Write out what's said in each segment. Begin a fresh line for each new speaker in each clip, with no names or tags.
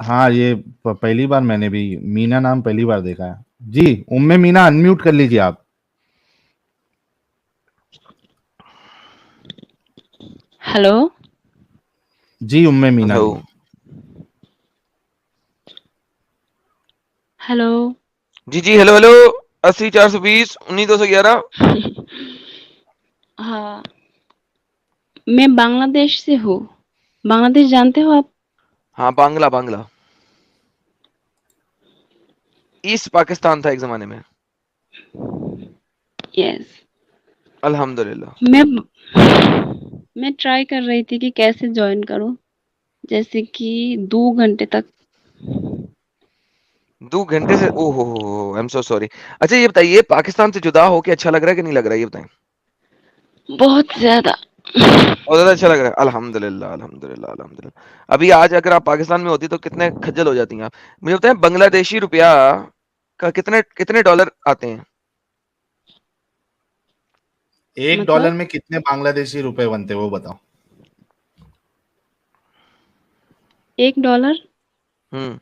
हाँ, ये पहली बार मैंने भी मीना नाम पहली बार देखा है जी। उम्मे मीना अनम्यूट कर लीजिए आप।
हेलो
जी उम्मे मीना
हेलो
जी।
हेलो
जी जी हेलो हेलो 80 420 19 211।
हाँ, मैं बांग्लादेश से हूँ। बांग्लादेश जानते हो आप?
हाँ बांग्ला बांग्ला ईस्ट पाकिस्तान था एक जमाने में।
यस।
अल्हम्दुलिल्लाह।
मैं मैं ट्राई कर रही थी कि कैसे ज्वाइन करूँ, जैसे कि 2 घंटे तक।
2 घंटे से ओहो आई एम सो सॉरी। अच्छा ये बताइए पाकिस्तान से जुदा होके अच्छा लग रहा है कि नहीं लग रहा है ये बताएं।
बहुत ज्यादा।
बहुत ज्यादा अच्छा लग रहा है अल्हम्दुलिल्लाह अल्हम्दुलिल्लाह अल्हम्दुलिल्लाह। अभी आज अगर आप पाकिस्तान में होती तो कितने खज्जल हो जाती हैं आप। मुझे बताएं बांग्लादेशी रुपया का कितने कितने डॉलर आते हैं।
$1
मतलब
में कितने बांग्लादेशी रुपए बनते हैं वो बताओ।
$1
हम्म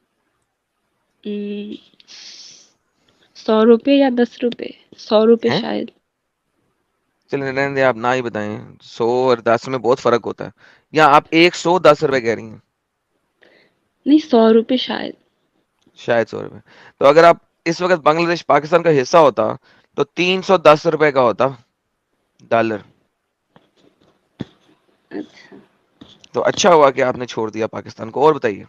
100 रुपये या 10 रुपये। 100 रुपये
हैं
शायद।
चलिए रहने दें आप ना ही बताएं। 100 और 10 में बहुत फर्क होता है। या आप 110 रुपए कह रही हैं।
नहीं, 100 रुपये शायद।
शायद 100 रुपए। तो अगर आप इस वक्त बांग्लादेश पाकिस्तान का हिस्सा होता तो 310 रुपए का होता डॉलर।
अच्छा।
तो अच्छा हुआ कि आपने छोड़ दिया पाकिस्तान को। और बताइए।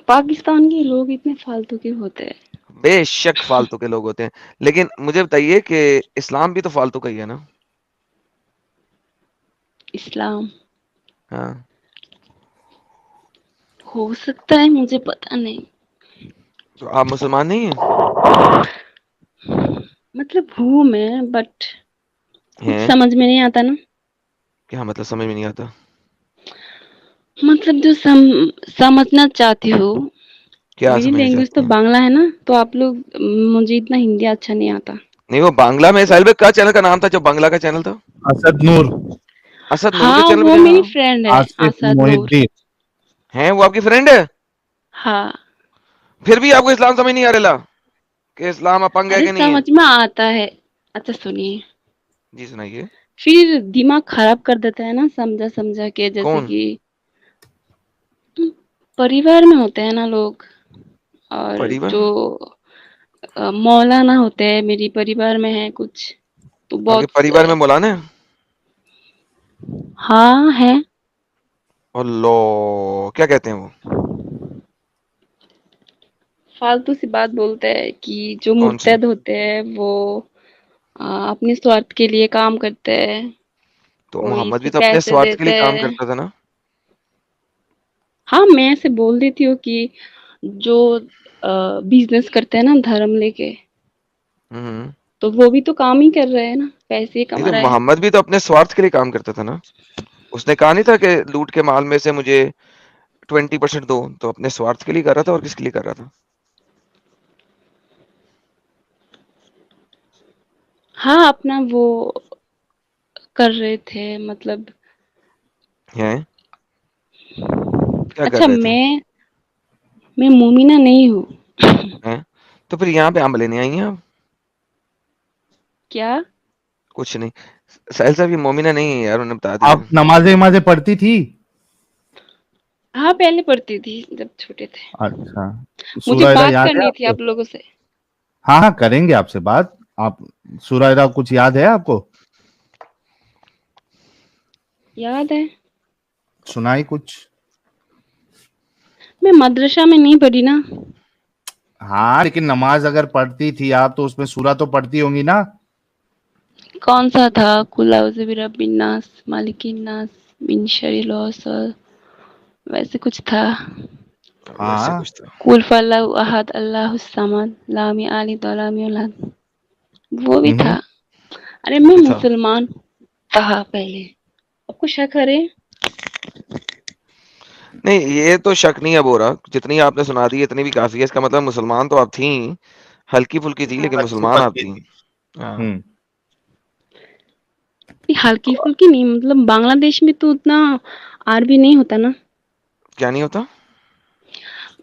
पाकिस्तान के लोग इतने फालतू के होते हैं।
बेशक फालतू के लोग होते हैं लेकिन मुझे बताइए कि इस्लाम भी तो फालतू का ही है ना।
इस्लाम
हाँ
हो सकता है, मुझे पता नहीं।
तो आप मुसलमान नहीं हैं।
मतलब हूँ मैं, बट कुछ
हैं
समझ में नहीं आता ना।
क्या मतलब समझ में नहीं आता।
मतलब जो समझना चाहती हूँ।
क्या
मेरी
समझना
लैंग्वेज
चाहते
तो
हैं।
बांग्ला है ना, तो आप लोग, मुझे इतना हिंदी अच्छा नहीं आता।
नहीं वो बांग्ला में साहिल भाई क्या चैनल का नाम था जो बांग्ला का चैनल था।
असद नूर।
असद नूर के
हाँ,
चैनल पे
वो
जाना।
मेरी फ्रेंड है,
आसिफ
आसाद नूर।
मोहिद्दीन।
हैं वो आपकी फ्रेंड है।
हाँ।
फिर भी आपको इस्लाम समझ नहीं आ रहा कि इस्लाम अपंग है
अरे
कि नहीं है।
समझ में आता है। अच्छा सुनिए।
जी सुनाइए।
फिर दिमाग खराब कर देता है ना, समझा समझा के, जैसे
कौन।
कि परिवार में होते हैं ना लोग। और
परिवार।
जो मौलाना होते हैं, मेरी परिवार में है कुछ, तो
आपके
बहुत
परिवार में मौलाना है।
हाँ है।
अल्लाह क्या कहते हैं वो।
फालतू सी बात बोलते हैं कि जो
कौन सी।
मुर्तद होते हैं वो अपने स्वार्थ के लिए काम करते हैं।
तो
कोई
मोहम्मद
इसको
भी तो अपने
पैसे
स्वार्थ के लिए
देते
काम
हैं।
करता था ना।
हाँ, मैं ऐसे बोल देती हूँ कि जो बिजनेस करते हैं ना धर्म लेके,
हम्म।
तो वो भी तो काम ही कर रहे हैं ना, पैसे ही
नहीं
कमा
तो
रहे हैं।
मोहम्मद भी तो अपने स्वार्थ के लिए काम करता था ना। उसने कहा नहीं था कि लूट के माल में से मुझे 20% दो। तो अपने स्वार्थ के लिए कर रहा था और किसके लिए कर रहा था।
हाँ, अपना वो कर रहे थे मतलब।
हैं क्या कर
अच्छा,
रहे थे।
मैं मोमिना नहीं हूँ।
हैं तो फिर यहाँ पे आम लेने आई हैं आप।
क्या?
कुछ नहीं। साहिल साहब ये मोमिना नहीं है यार उन्हें बता दिया।
आप नमाजें वमाजें पढ़ती थी।
हाँ, पहले पढ़ती थी जब छोटे थे।
अच्छा।
मुझे
सूरह
बात
याद है
करनी थी
आपको।
आप लोगों से।
हाँ हाँ करेंगे आपसे बात। आप सूरह कुछ याद है आपको।
याद है।
सुनाई कुछ।
मैं मदरसा में नहीं पढ़ी ना।
हाँ लेकिन नमाज अगर पढ़ती थी आप तो उसमें सूरह तो पढ़ती होंगी ना।
कौन सा था? कुल औज़ु बिरब्बिन नास, मालिकिन नास, मिन शर्रिल वसवास, वैसे कुछ था।
वैसे
हाँ।
कुछ था।
कुल फल्लाहु अहद, अल्लाहुस समद, लाम यलिद व लाम यूलद, वो भी था। अरे
वो
मैं
भी था।
मुसलमान था पहले। आपको शक है रे?
नहीं ये तो शक नहीं अब हो रहा। जितनी आपने सुना दी इतनी भी काफी है। इसका मतलब मुसलमान तो आप थी। हल्की फुल्की थी लेकिन
अच्छी
मुसलमान आप
पक्की
थी।
थी।
हाँ।
हल्की फुल्की नहीं, मतलब बांग्लादेश में तो उतना अरबी नहीं होता ना।
क्या नहीं होता?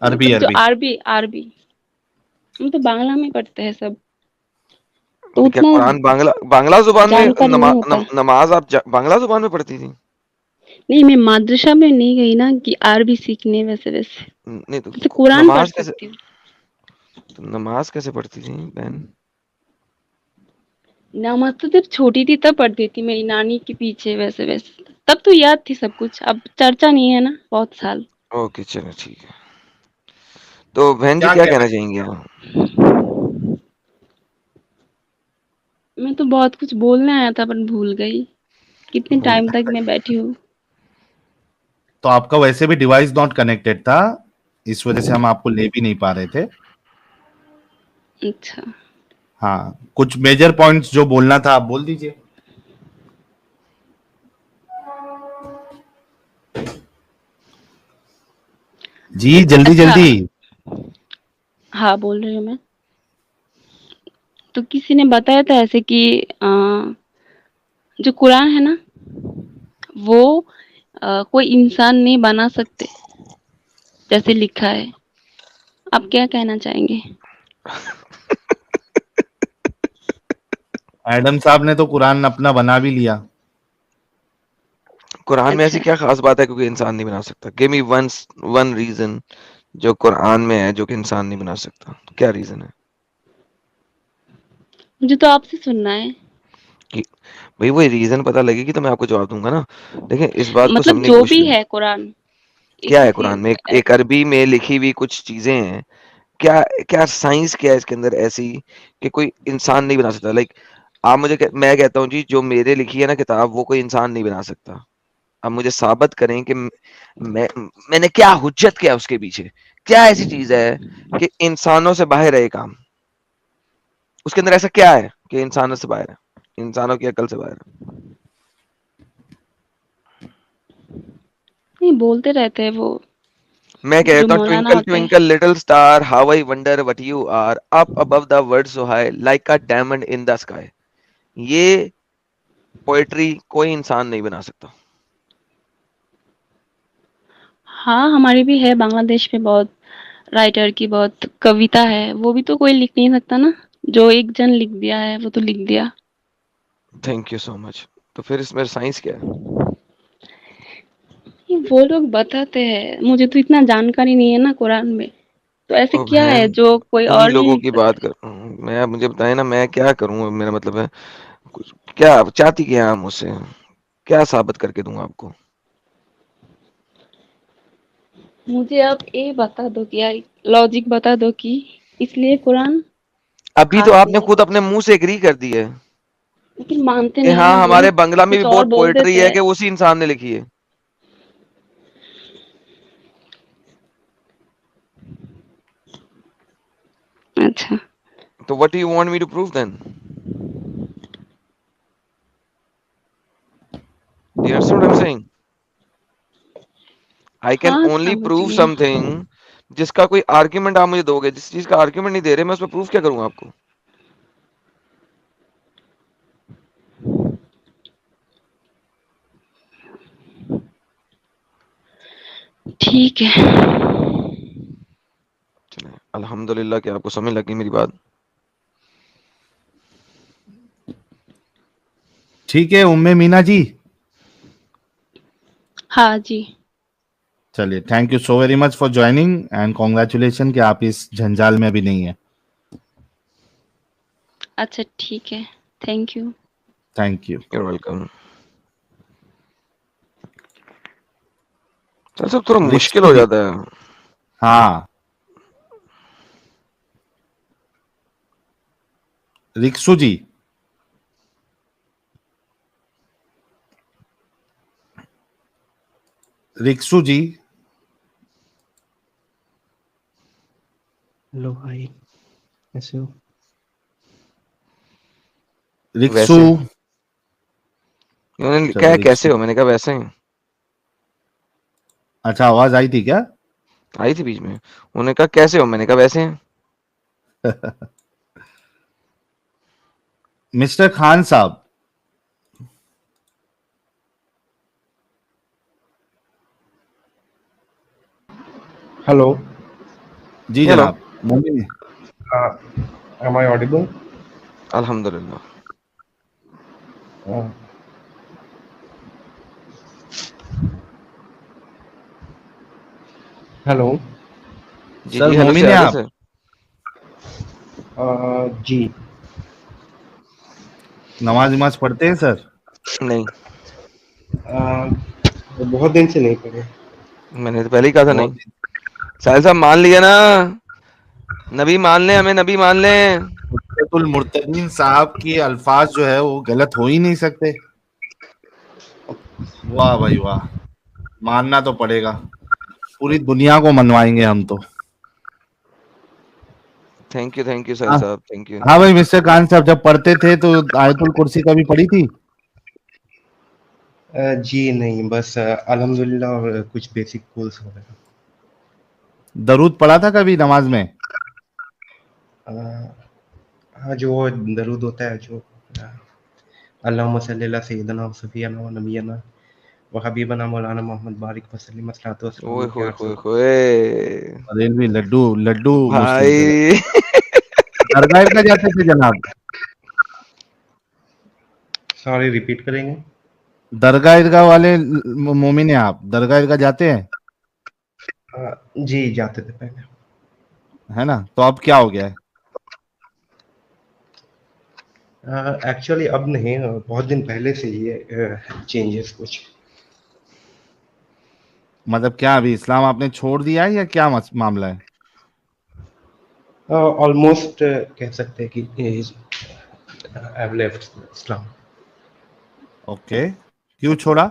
अरबी
मतलब जो
अरबी
आरबी आरबी हम तो बांग्ला में पढ़ते हैं सब, तो
क्या
उतना
कुरान बांग्ला बांग्ला जुबान में
जानकारी नहीं होता।
नमाज आप बांग्ला जुबान में पढ़ती थी?
नहीं, मैं माद्रसा में नहीं गई ना कि आरबी सीखने, वैसे वैसे
नहीं तो
जैसे कुरान पढ़
नमाज कैसे,
सकती हूँ।
तो नमाज कैसे पढ़ती थी बहन?
नमाज तो जब छोटी थी तब पढ़ती थी, मेरी नानी के पीछे, वैसे वैसे तब तो याद थी सब कुछ, अब चर्चा नहीं है ना बहुत साल।
ओके चलो ठीक है। तो बहन जी
क्या
क्या
कहना
कहना चाहेंगे आप?
मैं तो बहुत कुछ बोलने आया था पर भूल गई, कितने
भूल
टाइम तक मैं बैठी हूँ।
तो आपका वैसे भी डिवाइस नॉट कनेक्टेड था, इस वजह से हम आपको ले भी नहीं पा रहे थे।
अच्छा,
हाँ, कुछ मेजर पॉइंट्स जो बोलना था आप बोल दीजिए। जी जल्दी
अच्छा,
जल्दी।
हाँ बोल रही हूँ मैं। तो किसी ने बताया था ऐसे कि जो कुरान है ना, वो कोई इंसान नहीं बना सकते, जैसे लिखा है। आप क्या कहना चाहेंगे?
एडम साहब ने तो कुरान अपना बना भी लिया।
कुरान में ऐसी
अच्छा,
क्या खास बात है क्योंकि इंसान नहीं बना सकता? गिव मी वन रीजन जो कुरान में है जो कि इंसान नहीं बना सकता, क्या रीजन है?
मुझे तो आपसे सुनना है।
कि भाई वो रीजन पता लगेगी तो मैं आपको जवाब दूंगा ना। देखिए इस बात को
मतलब
समझने की
जो
कोशिश
भी
करें।
है कुरान, एक
क्या है
किसी
कुरान में? एक
ऐसे।
अरबी में लिखी हुई कुछ चीजें हैं। क्या क्या साइंस क्या है इसके अंदर ऐसी कि कोई इंसान नहीं बना सकता? लाइक आप मैं कहता हूँ जी जो मेरे लिखी है ना किताब वो कोई इंसान नहीं बना सकता। अब मुझे साबित करें कि मैंने क्या हुज्जत किया उसके पीछे, क्या ऐसी चीज है कि इंसानों से बाहर है ये काम? उसके अंदर ऐसा क्या है कि इंसानों से बाहर है, इंसानों की अकल से बाहर है?
नहीं, बोलते रहते हैं वो,
मैं
जो
कहता हूँ
मौलाना
ट्विंकल
होते हैं।
Twinkle little star how I wonder what you are up above the world so high like a diamond in the sky. ये पोएट्री कोई इंसान नहीं बना सकता।
हाँ, हमारी भी है बांग्लादेश में बहुत राइटर की बहुत कविता है, वो भी तो कोई लिख नहीं सकता ना। जो एक जन लिख दिया है वो तो लिख दिया।
Thank you so much. तो फिर इसमें साइंस क्या है?
ये वो लोग बताते हैं, मुझे तो इतना जानकारी नहीं है ना कुरान में। तो ऐसे
ओ
क्या है
बहन,
जो कोई
उन्हीं
और नहीं
लोगों
लिख
की
सकता?
बात कर रहा हूँ मैं। मुझे बताए ना मैं क्या करूँ, मेरा मतलब है कुछ। क्या आप चाहती क्या हैं आप मुझसे? क्या साबित करके दूं आपको?
मुझे आप ये बता दो कि यार, लॉजिक बता दो कि इसलिए कुरान
अभी तो
खास
आपने
नहीं है।
खुद अपने मुंह से एग्री कर दी है
लेकिन मानते
कि
नहीं
हाँ
ना, वो
हमारे
लोग
बंगला में भी
कुछ और
बहुत
बोल
पोएट्री
देते
है
हैं।
कि उसी इंसान ने लिखी है।
अच्छा,
तो what do you want me to prove then? Do you understand what I am saying? I can
हाँ
ओनली
समझ
प्रूव
गई।
समथिंग जिसका कोई आर्ग्यूमेंट आप मुझे दोगे। जिस चीज का आर्ग्यूमेंट नहीं दे रहे मैं उस पर प्रूफ क्या करूंगा आपको?
ठीक है।
चले अल्हम्दुलिल्लाह कि आपको समझ लगी मेरी बात।
ठीक है उम्मे मीना जी।
हाँ जी।
चलिए, thank you so very much for joining and congratulation कि आप इस झंझाल में अभी नहीं है।
अच्छा ठीक है, thank you.
Thank you.
You welcome. Sir सब थोड़ा मुश्किल
रिक्सू
हो
जी।
जाता है।
हाँ, रिक्सू जी। रिक्सू जी।
हेलो भाई, कैसे हो?
रिक्सू।
वैसे उन्होंने क्या
चलो
है, कैसे
रिक्सू।
हो? मैंने कहा वैसे ही।
अच्छा, आवाज आई थी क्या?
आई थी बीच में। उन्होंने कहा कैसे हो? मैंने कहा वैसे हैं।
मिस्टर खान साहब।
Hello.
जी
Hello.
जनाब, मोमिन
Am I audible?
अल्हम्दुलिल्लाह.
Uh, Hello.
जी
सर
जी हेलो
मोमिन
से
है
आगे
आप?
सर.
जी
नमाज वमाज पढ़ते हैं सर?
नहीं,
बहुत दिन से नहीं पढ़े.
मैंने तो पहले ही कहा था नहीं.
बहुत
साहिल साहब मान लिया ना, नबी मान ले, हमें नबी मान ले.
मुर्तदुल मुर्तदीन साहब की अल्फाज जो है वो गलत हो ही नहीं सकते. वाह भाई वाह, मानना तो पड़ेगा. पूरी दुनिया को मनवाएंगे हम तो.
थैंक यू साहिल
हाँ
साहब, थैंक यू.
हाँ भाई मिस्टर खान साहब, जब पढ़ते थे तो आयतुल कुर्सी कभी पढ़ी थी?
जी नहीं, बस अल्हम्दुलिल्लाह और कुछ बेसिक कोर्स हो गए.
दरूद पढ़ा था कभी नमाज में?
हाँ, जो दरूद होता है, जो अल्लाहुम्मा सल्ली अला सय्यिदना व सफियना व नबियना व हबीबना मौलाना मोहम्मद बारिक वसल्लम अस्सलातु वस्सलाम
ओए
के
होए
अर्सद.
होए होए
बरेलवी लड्डू लड्डू मुस्लिम थे.
भाई.
दरगाह का जाते थे जनाब?
सॉरी, रिपीट करेंगे?
दरगाह ईदगाह वाले मोमिन है आप? दरगाह ईदगाह जाते हैं?
जी जाते थे पहले.
है ना? तो अब क्या हो गया है?
एक्चुअली अब नहीं, बहुत दिन पहले से ये चेंजेस कुछ.
मतलब क्या अभी इस्लाम आपने छोड़ दिया है या क्या मामला है?
ऑलमोस्ट कह सकते हैं कि I have left Islam.
Okay, क्यों छोड़ा?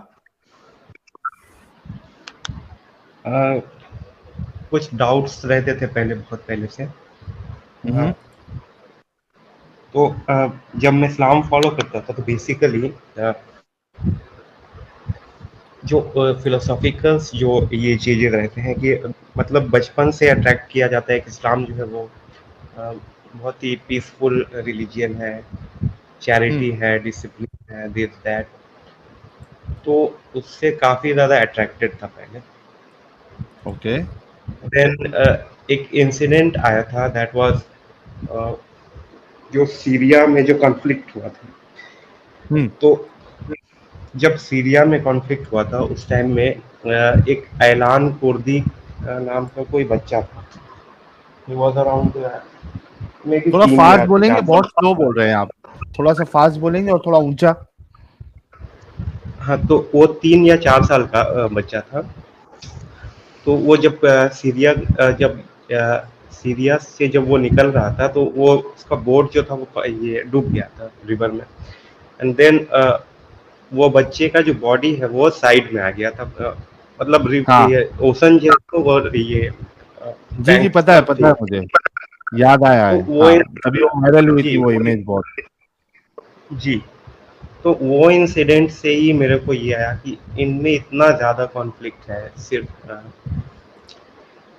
कुछ डाउट्स रहते थे पहले, बहुत पहले से.
हम्म.
तो जब मैं इस्लाम फॉलो करता था तो बेसिकली जो फिलोसॉफिकल्स जो ये चीज़ें रहते हैं कि मतलब बचपन से अट्रैक्ट किया जाता है कि इस्लाम जो है वो बहुत ही पीसफुल रिलीजियन है, चैरिटी है, डिसिप्लिन है, दिस दैट. तो उससे काफ़ी ज़्यादा अट्रैक्टेड था पहले.
ओके.
देन एक इंसिडेंट आया था, दैट वाज जो सीरिया में जो कॉन्फ्लिक्ट हुआ था. तो जब सीरिया में कॉन्फ्लिक्ट हुआ था उस टाइम में एक ऐलान कुर्दी नाम का कोई बच्चा था. ही वाज अराउंड मेबी
थोड़ा
3
फास्ट
या
बोलेंगे,
4
बहुत
साल.
स्लो बोल रहे हैं आप. थोड़ा सा फास्ट बोलेंगे और थोड़ा ऊंचा.
हाँ, तो वो 3 या 4 साल का बच्चा था. तो वो जब सीरिया से जब वो निकल रहा था तो वो उसका बोट जो था वो ये डूब गया था रिवर में. एंड देन वो बच्चे का जो बॉडी है वो साइड में आ गया था. मतलब
हाँ
ये ओशन जो है तो वो ये
जी जी,
बैंक्स
पता है
तरफ थी.
मुझे, याद आया
तो
है.
वो
हाँ, तभी वो वायरल हुई
जी
थी वो इमेज बहुत.
जी, तो वो इंसिडेंट से ही मेरे को ये आया कि इनमें इतना ज़्यादा कॉन्फ्लिक्ट है, सिर्फ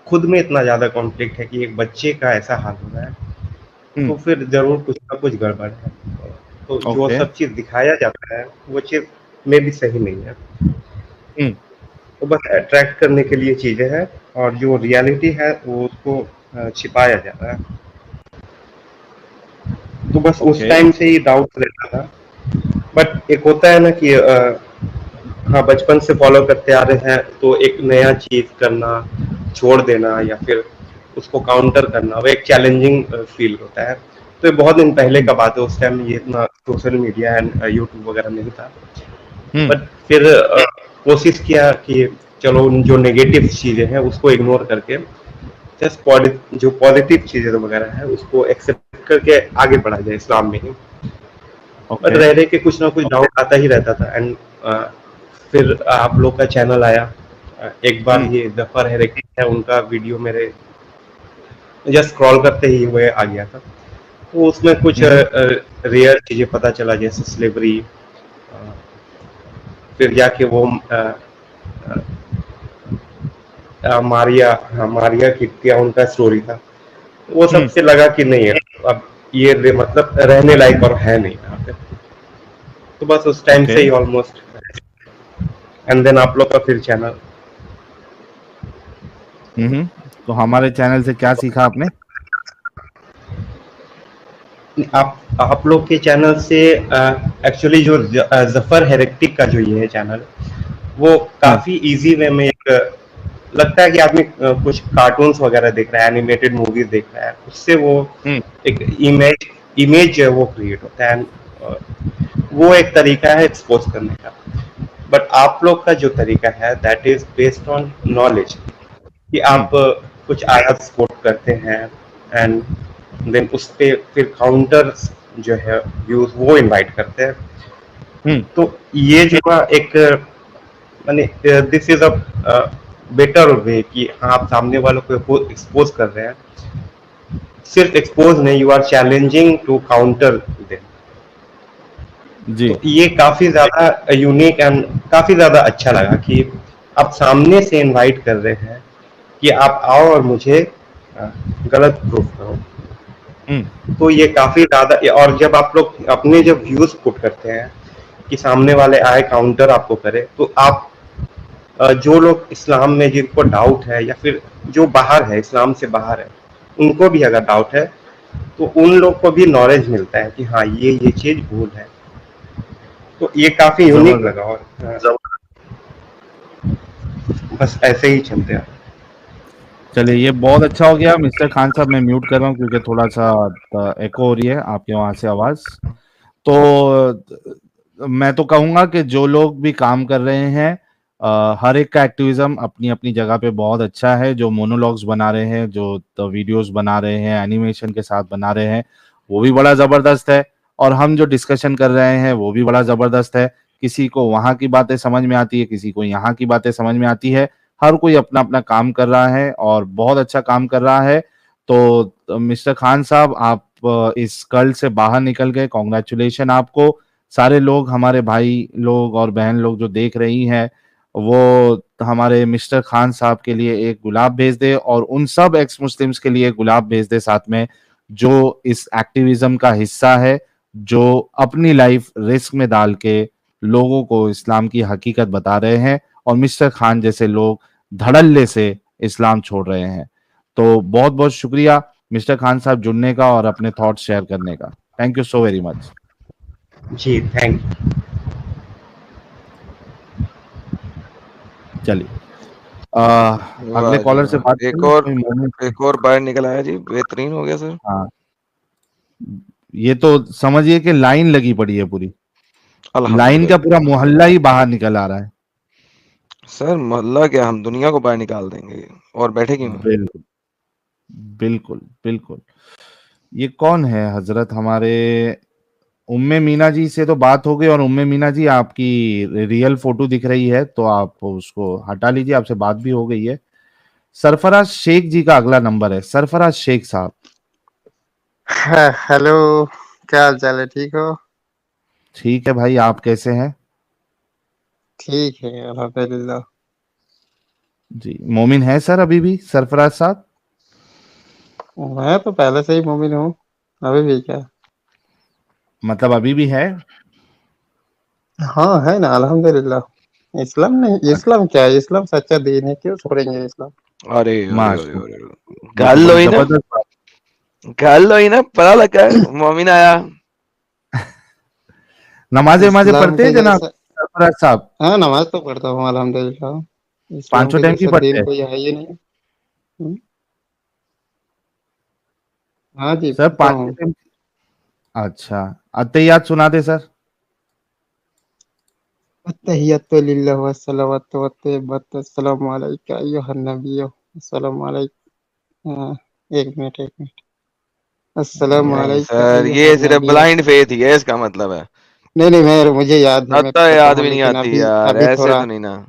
खुद में इतना ज़्यादा कॉन्फ्लिक्ट है कि एक बच्चे का ऐसा हाल हो रहा है, तो फिर ज़रूर कुछ ना कुछ गड़बड़ है. तो जो
ओके.
सब चीज़ दिखाया जाता है वो चीज़ में भी सही नहीं है. तो बस अट्रैक्ट करने के लिए चीज़ें हैं और जो रियलिटी है वो उसको छिपाया जा रहा है. तो बस उस
ओके.
टाइम से ही डाउट रहता था. बट एक होता है ना कि हाँ, बचपन से फॉलो करते आ रहे हैं तो एक नया चीज़ करना, छोड़ देना या फिर उसको काउंटर करना वो एक चैलेंजिंग फील होता है. तो ये बहुत दिन पहले का बात है, उस टाइम ये इतना सोशल मीडिया एंड यूट्यूब वगैरह नहीं था. बट फिर कोशिश किया कि चलो जो नेगेटिव चीज़ें हैं उसको इग्नोर करके जस्ट जो पॉजिटिव चीज़ें वगैरह है उसको एक्सेप्ट करके आगे बढ़ा जाए इस्लाम में ही. But
okay.
रह रहे के कुछ ना कुछ डाउट आता ही रहता था. एंड फिर आप लोग का चैनल आया. एक बार ये जफर हेरेकी है उनका वीडियो मेरे जस्ट स्क्रॉल करते ही हुए आ गया था. तो उसमें कुछ रेयर चीज़ें पता चला, जैसे स्लेवरी. फिर जाके वो मारिया किटिया उनका स्टोरी था. वो सबसे लगा कि नहीं है अब ये मतलब रहने लायक और है नहीं यहाँ पे. तो बस उस टाइम
ओके.
से ही ऑलमोस्ट. एंड देन आप लोग का फिर चैनल.
تو ہمارے چینل سے کیا سیکھا آپ نے؟
آپ لوگ کے چینل سے ایکچولی جو ظفر ہیریکٹک کا جو یہ ہے چینل وہ کافی ایزی وے میں ایک لگتا ہے کہ آدمی کچھ کارٹونس وغیرہ دیکھ رہا ہے, اینیمیٹڈ موویز دیکھ رہا ہے, اس سے وہ ایک امیج جو ہے وہ کریٹ ہوتا ہے, وہ ایک طریقہ ہے ایکسپوز کرنے کا. بٹ آپ لوگ کا جو طریقہ ہے that is based on knowledge, کہ آپ کچھ آیات کوٹ کرتے ہیں اینڈ دین اس پہ پھر کاؤنٹر جو ہے ویوز وہ انوائٹ کرتے ہیں. تو یہ جو ایک دس از اے بیٹر وے کہ آپ سامنے والوں کو ایکسپوز کر رہے ہیں, صرف ایکسپوز نہیں, you are challenging to counter them.
جی
تو یہ کافی زیادہ یونیک اینڈ کافی زیادہ اچھا لگا کہ آپ سامنے سے انوائٹ کر رہے ہیں کہ آپ آؤ اور مجھے غلط پروف کرو. تو یہ کافی زیادہ, اور جب آپ لوگ اپنے جب ویوز پٹ کرتے ہیں کہ سامنے والے آئے کاؤنٹر آپ کو کرے, تو آپ جو لوگ اسلام میں جن کو ڈاؤٹ ہے یا پھر جو باہر ہے اسلام سے باہر ہے ان کو بھی اگر ڈاؤٹ ہے تو ان لوگ کو بھی نالج ملتا ہے کہ ہاں یہ چیز بھول ہے. تو یہ کافی یونیک لگا, اور بس ایسے ہی چلتے ہیں.
چلیے یہ بہت اچھا ہو گیا. مسٹر خان صاحب میں میوٹ کر رہا ہوں کیونکہ تھوڑا سا ایکو ہو رہی ہے آپ کے وہاں سے آواز. تو میں تو کہوں گا کہ جو لوگ بھی کام کر رہے ہیں ہر ایک کا ایکٹیویزم اپنی اپنی جگہ پہ بہت اچھا ہے. جو مونولوگز بنا رہے ہیں, جو ویڈیوز بنا رہے ہیں, اینیمیشن کے ساتھ بنا رہے ہیں, وہ بھی بڑا زبردست ہے. اور ہم جو ڈسکشن کر رہے ہیں وہ بھی بڑا زبردست ہے. کسی کو وہاں کی باتیں سمجھ میں آتی ہے, کسی کو یہاں کی باتیں سمجھ میں آتی ہے. ہر کوئی اپنا اپنا کام کر رہا ہے اور بہت اچھا کام کر رہا ہے. تو مسٹر خان صاحب آپ اس کل سے باہر نکل گئے, کانگریچولیشن آپ کو. سارے لوگ, ہمارے بھائی لوگ اور بہن لوگ جو دیکھ رہی ہیں, وہ ہمارے مسٹر خان صاحب کے لیے ایک گلاب بھیج دے, اور ان سب ایکس مسلمز کے لیے گلاب بھیج دے ساتھ میں, جو اس ایکٹیویزم کا حصہ ہے, جو اپنی لائف رسک میں ڈال کے لوگوں کو اسلام کی حقیقت بتا رہے ہیں, اور مسٹر خان جیسے لوگ دھڑلے سے اسلام چھوڑ رہے ہیں. تو بہت بہت شکریہ مسٹر خان صاحب جڑنے کا اور اپنے تھاٹس شیئر کرنے کا. Thank you so very much.
جی تھینک یو.
چلیے اگلے کالر سے بات
ایک اور باہر نکل آیا جی, بہترین ہو گیا سر.
ہاں یہ تو سمجھیے کہ لائن لگی پڑی ہے پوری, لائن کا پورا محلہ ہی باہر نکل آ رہا ہے
سر. محلہ کیا, ہم دنیا کو باہر نکال دیں گے, اور بیٹھے کیوں.
بالکل بالکل بالکل. یہ کون ہے حضرت؟ ہمارے ام مینا جی سے تو بات ہو گئی, اور ام مینا جی آپ کی ریئل فوٹو دکھ رہی ہے تو آپ اس کو ہٹا لیجیے, آپ سے بات بھی ہو گئی ہے. سرفراز شیخ جی کا اگلا نمبر ہے. سرفراز شیخ صاحب.
ہیلو, کیا حال چال ہے؟ ٹھیک ہو؟
ٹھیک ہے بھائی, آپ کیسے ہیں؟
ٹھیک ہے الحمد للہ.
جی مومن ہے سر ابھی بھی سرفراز صاحب؟
میں تو پہلے سے ہی مومن ہوں, ابھی بھی کیا.
مطلب ابھی بھی ہے؟
ہاں ہے نا, الحمد للہ. اسلام نہیں, اسلام کیا ہے, اسلام سچا دین ہے, کیوں چھوڑیں گے اسلام.
ارے
یہ تو بڑی زبردست بات.
گال لو ہی نا, پتا لگا مومن آیا.
نمازیں
اسلام
پڑھتے ہیں
کے
جناب
جیسا,
سرفراز صاحب؟
ہاں نماز تو پڑھتا ہوں الحمد للہ. اسلام
پانچوں
کے
ٹائم کی
جیسا
پڑھتے
دین
ہیں
کوئی ہے ہی نہیں. ہاں جی
سر
پڑھتا
پانچوں
ہوں.
ٹائم. اچھا اتحیات سنا دے سر.
التحیات للہ والصلوات والطیبات السلام علیک ایھا النبی السلام علیکم. ایک منٹ السلام
نہیں
علیک
سر,
ایھا
یہ صرف
النبی.
بلائنڈ فیتھ ہی ہے, اس کا مطلب ہے.
نہیں مجھے یاد ہے, میں
اب تو
پڑھتا
یاد
ہوں,
بھی نہیں
لیکن
آتی یار,
ابھی
ایسے
تھوڑا.
تو نہیں نا.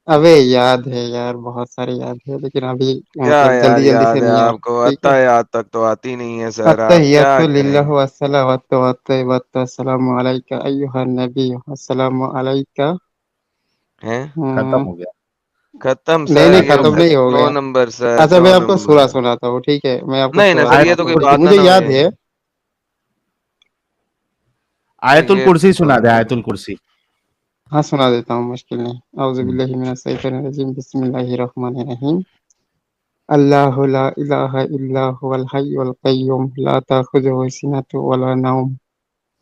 ابے یاد ہے یار, بہت سارے یاد ہے, لیکن ابھی
کیا
مطلب
یار
جلدی سے
یاد ہے
نہیں
آپ
آتا.
کو,
ٹھیک ہے.
اتا یاد تک تو آتی نہیں ہے سر, آپ کیا
التحیات
کریں.
للہ والصلوات والطیبات السلام علیک ایھا النبی السلام علیک.
ہیں
ختم ہو گیا.
ختم
نہیں
سر, یہ
ختم نہیں ہو
9
گیا.
نمبر سر,
اچھا
9
میں آپ کو
نمبر.
سورہ سناتا ہوں, ٹھیک ہے, میں آپ کو
نہیں نا
سورہ
سر, یہ تو
سناتا ہوں,
کوئی
تھوڑی سی
بات
مجھے
نہ
یاد
ہوئی.
ہے.
آیت
یہ
الکرسی سنا دے, آیت الکرسی.
ہاں سنا دیتا ہوں, مشکل نہیں. اعوذ باللہ من الشیطان الرجیم, بسم اللہ الرحمن الرحیم. اللہ لا الہ الا هو الحی القیوم لا تأخذه سنة ولا نوم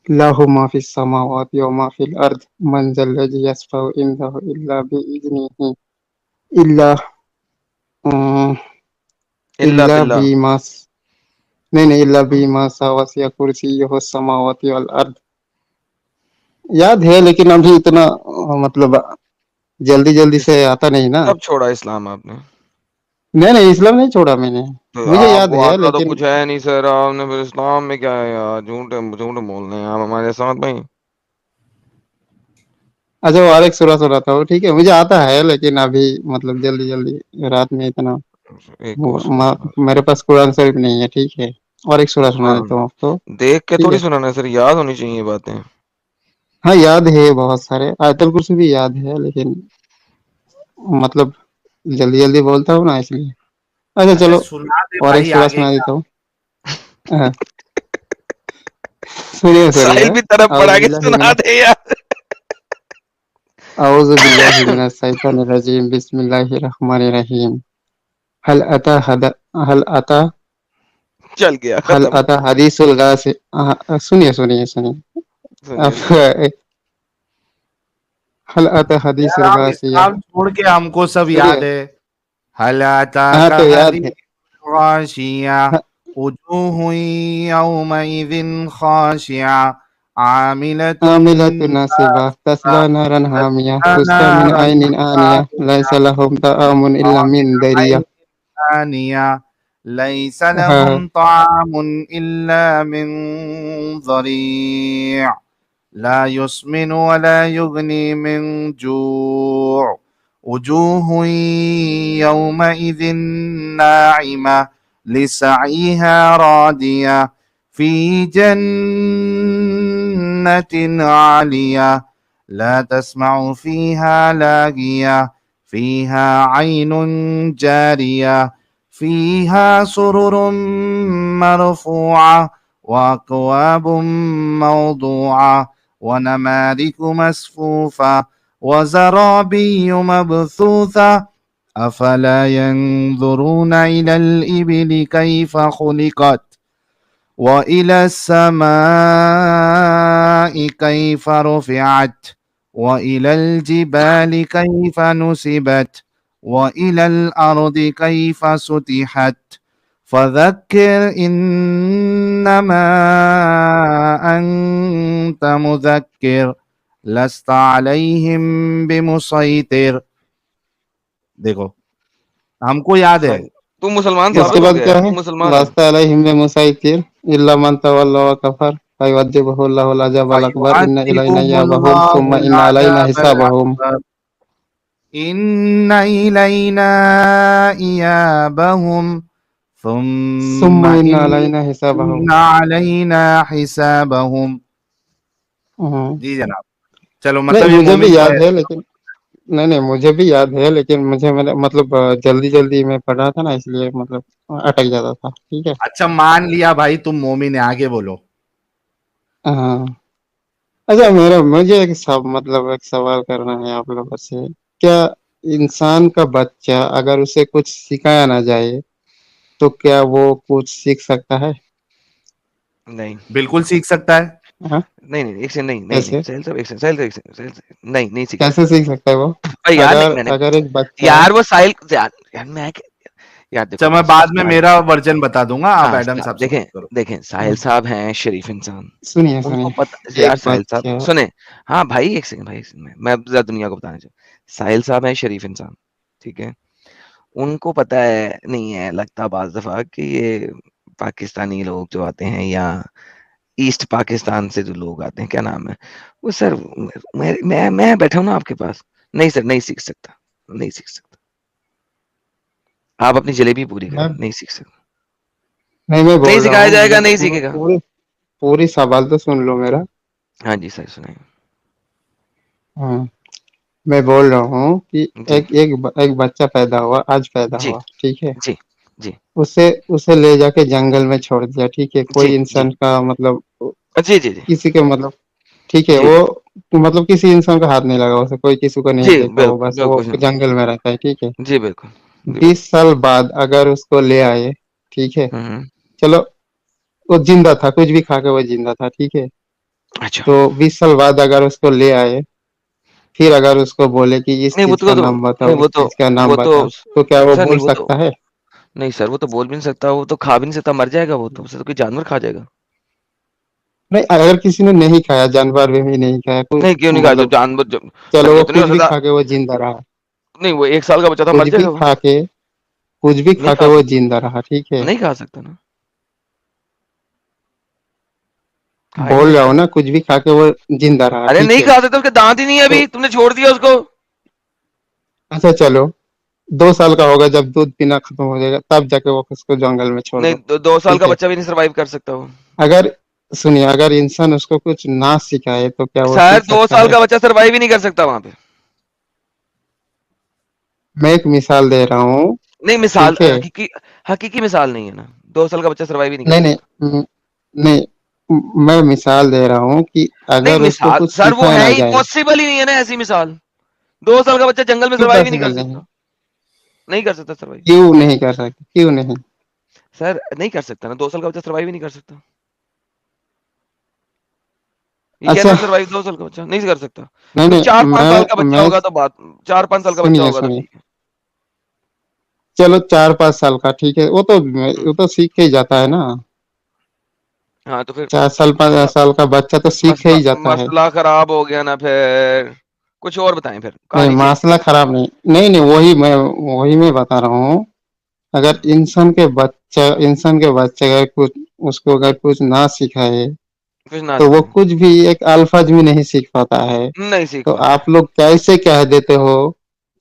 له ما في السماوات وما في الأرض من ذا الذي يشفع عنده إلا بإذنه إلا
الا
إلا
باللہ.
بما نہیں إلا بما وسع کرسیہ السماوات والأرض. یاد ہے لیکن ابھی اتنا مطلب جلدی سے آتا نہیں نا.
کب چھوڑا اسلام آپ نے؟
نہیں اسلام نہیں چھوڑا میں نے,
تو
مجھے
آپ
یاد
کو
ہے
آتا تو
لیکن
کچھ ہے نہیں سر, آپ نے پھر اسلام میں کیا ہے یار, جھوٹ بول رہے ہیں آپ ہمارے ساتھ بھائی.
اچھا وہ ایک سورہ تھا وہ ٹھیک ہے مجھے آتا ہے لیکن ابھی مطلب جلدی رات میں اتنا
ایک اور سورہ سنا
میرے پاس قرآن شریف نہیں ہے ٹھیک ہے, اور ایک سورہ سنا
سبحان
دیتا ہوں آپ کو.
اللہ. دیکھ کے
ٹھیک
تھوڑی
ہے
سنانا سر, یاد ہونی چاہیے یہ باتیں.
ہاں یاد ہے بہت سارے, آیت الکرسی بھی یاد ہے لیکن مطلب جلدی بولتا ہوں نا اس لیے. اچھا
اچھا
چلو
سنا دے
اور ایک
بھائی
سورہ
آگے
سنا
کا.
دیتا ہوں. ہاں سنیے
ساحل بھی طرف
اعوذ
پڑا کے
باللہ من
سنا دے یار.
اعوذ باللہ من الشیطان الرجیم بسم اللہ الرحمن الرحیم. هل اتى
چل گیا
هل
ختم.
اتى حدیث الغاشیہ. سنیے
سنیے
اب
سنیے.
هل اتى حدیث
یار آپ
الغاشیہ.
اسلام چھوڑ کے ہم کو سب
سنیے
یاد ہے. هل
ہاں
أتاك
تو یاد ہے.
حديث غاشية وجوه يومئذ خاشعة عاملة
عاملة ناصبة تصلى نارا حامية تسقى من
نارا
عين آنية ليس
حامية
لهم طعام إلا من ضريع.
آنية ليس
ہاں
لهم طعام إلا من ضريع لا يسمن ولا يغني من جوع وجوه يومئذ ناعمة لسعيها راضية في جنة عالية لا تسمع فيها لاغية فيها عين جارية فيها سرر مرفوعة وأكواب موضوعة ونمارق مصفوفة وزرابي مبثوثة أفلا ينظرون إلى الإبل كيف خلقت وإلى السماء كيف رفعت وإلى الجبال كيف نصبت وإلى الأرض كيف سطحت فذكر إنما أنت مذكر لست عليهم بمسيطر. دیکھو ہم کو یاد ہے.
تو مسلمان
اس کے
ثابت ہو
بعد
گیا
کیا
ہے,
ہے,
تو مسلمان ہے.
لست علیہم بمسیطر الا من تولى وكفر فيعذبه الله العذاب الأكبر إن إلينا
فيعذبهم
إيابهم
الله
ثم إن علينا
العذاب
حسابهم.
الأكبر إن إلينا إيابهم
ثم
ثم
إن
إن
علينا حسابهم.
علينا حسابهم.
ہاں.
جی جناب. چلو
نہیں
مطلب یہ
مجھے بھی
مومن جو
یاد
ہے.
ہے لیکن نہیں مجھے بھی یاد ہے لیکن مجھے مطلب جلدی میں پڑھ رہا تھا نا اس لیے مطلب اٹک جاتا تھا. ٹھیک ہے.
اچھا مان لیا بھائی تم مومن ہے, آگے بولو.
ہاں اچھا مجھے مطلب ایک سوال کرنا ہے آپ لوگوں سے. کیا انسان کا بچہ اگر اسے کچھ سکھایا نہ جائے تو کیا وہ کچھ سیکھ سکتا ہے؟
نہیں
بالکل سیکھ سکتا ہے.
ہاں
نہیں ایک سے نہیں
کیسے
سہیل صاحب, ایک سے سہیل نہیں سیکھ
کیسے
سکتا
سیکھ سکتا ہے وہ
یار. نہیں
اگر
میں نے
اگر ایک بچہ
یار وہ ساحل یار میں یار
اچھا
دیکھو
میں بعد میں میرا ورژن بتا دوں گا, آپ
ہاں
ایڈم صاحب سے
دیکھیں
بات کرو.
ساحل صاحب ہیں شریف انسان,
سنیے
ان کو
سنیے
پتا
ایک
یار. ساحل صاحب
بچہ
سنیں, ہاں بھائی ایک سیکنڈ بھائی, میں زیادہ دنیا کو بتانا چاہوں. ساحل صاحب ہیں شریف انسان, ٹھیک ہے. ان کو پتا ہے نہیں ہے لگتا بعض دفعہ کہ یہ پاکستانی لوگ جو آتے ہیں یا ایسٹ پاکستان سے جو لوگ آتے ہیں, کیا نام ہے وہ سر, میں بیٹھا ہوں نا آپ کے پاس. نہیں سر نہیں سیکھ سکتا. آپ اپنی جلیبی پوری کریں,
میں
نہیں سیکھ سکتا.
میں
نہیں
بول رہا
سکھایا
ہوں
جائے
مجھے
گا, نہیں سیکھے گا.
پوری سوال تو سن لو میرا.
ہاں جی سر سنائیں.
ہاں میں بول رہا ہوں کہ
جی
ایک بچہ پیدا ہوا, آج پیدا
جی
ہوا, ٹھیک ہے.
جی جی
اسے لے جا کے جنگل میں چھوڑ دیا, ٹھیک ہے. کوئی
جی جی
انسان کا مطلب
جی جی جی
کسی کے مطلب ٹھیک ہے,
جی
وہ
جی
مطلب کسی انسان کا ہاتھ نہیں لگا اسے, کوئی کسی کو نہیں
جی
دیکھا, وہ
بالکل
بس وہ
بالکل
جنگل میں رہتا ہے, ٹھیک ہے.
جی بالکل
20 साल बाद अगर उसको ले आए, ठीक है,
हम्म,
चलो वो जिंदा था, कुछ भी खा के वो जिंदा था, ठीक है,
अच्छा
तो 20 साल बाद अगर उसको ले आए, फिर अगर उसको बोले कि इस
नहीं
चीज का नाम बताओ,
नहीं
इस चीज का नाम
वो तो
बताओ, तो क्या वो
सर
बोल
नहीं वो तो
सकता है?
नहीं सर, वो तो बोल भी नहीं सकता, वो तो खा भी नहीं सकता, मर जाएगा वो तो, उसे तो कोई जानवर खा जाएगा।
नहीं, अगर किसी ने नहीं खाया, जानवर भी नहीं खाया, कोई
नहीं क्यों नहीं खा, जो
मतलब,
जानवर जो सर
चलो
ये
वो
तो नहीं
कुछ
हो
भी
सकता,
खा के वो जिंदा रहा,
नहीं वो 1 साल का बच्चा था,
कुछ
मर
भी
जाएगा वो,
खा के, कुछ भी
नहीं
खा के
खा
वो
सकता,
जिंदा रहा, ठीक है,
नहीं खा सकता ना, खा ही नहीं
बोल रहा
सकता।
हूँ ना, कुछ भी खा के वो जिंदा रहा,
अरे
ठीक
नहीं
है,
खा सकता, उसके दांत ही नहीं है
तो
अभी, तुमने छोड़ दिया उसको।
अच्छा चलो, 2 साल का होगा, जब दूध पीना खत्म हो जाएगा, तब जाके वो उसको जंगल में छोड़
नहीं
दो,
2 साल
ठीक
का
है।
बच्चा भी नहीं सर्वाइव कर सकता वो।
अगर सुनिए, अगर इंसान उसको कुछ ना सिखाए तो क्या वो
सर
सीख
दो
सकता
साल
है?
का बच्चा सर्वाइव ही नहीं कर सकता वहां पे।
मैं एक मिसाल दे रहा हूँ,
नहीं मिसाल
ठीक है,
हकीकी, हकीकी मिसाल नहीं है ना, 2 साल का बच्चा सर्वाइव ही नहीं कर
नहीं नहीं,
सकता।
नहीं, मैं मिसाल दे रहा हूँ कि
नहीं
अगर उसको
मिसाल
कुछ
सर वो
सिखाया
है
ना
ही
जाए,
पॉसिबल ही नहीं है ना ऐसी मिसाल, 2 साल का बच्चा जंगल में
क्यों
सर्वाइव ही नहीं कर
पॉसिबल नहीं?
सकता, नहीं कर सकता सर्वाइव।
क्यों नहीं कर सकते, क्यों नहीं?
सर नहीं कर सकता ना, 2 साल का बच्चा सर्वाइव ही नहीं कर सकता, ये
अच्छा,
कैसे सर्वाइव 2 साल का बच्चा नहीं कर सकता।
नहीं
कोई
नहीं,
4-5 साल का बच्चा
मैं
होगा तो बात, 4-5 साल का बच्चा
सुनिए
होगा तो
सुनिए,
ठीक है।
चलो 4-5 साल का, ठीक है,
हम्म,
वो तो सीख के ही जाता है ना,
हाँ तो फिर
4 साल 5 साल का बच्चा तो सीख के
मसला
ही जाता है।
मसला खराब हो गया ना, फिर कुछ और बताएं, फिर
नहीं,
कहानी चेंज
मसला
करें।
खराब नहीं, नहीं नहीं, वही मैं बता रहा हूँ, अगर इंसान के बच्चे अगर कुछ, उसको अगर कुछ ना सिखाए,
कुछ ना
तो वो
सिखाएं,
कुछ भी एक अल्फाज भी नहीं सीख पाता है।
नहीं सीख
तो
पाता है।
आप लोग कैसे कह देते हो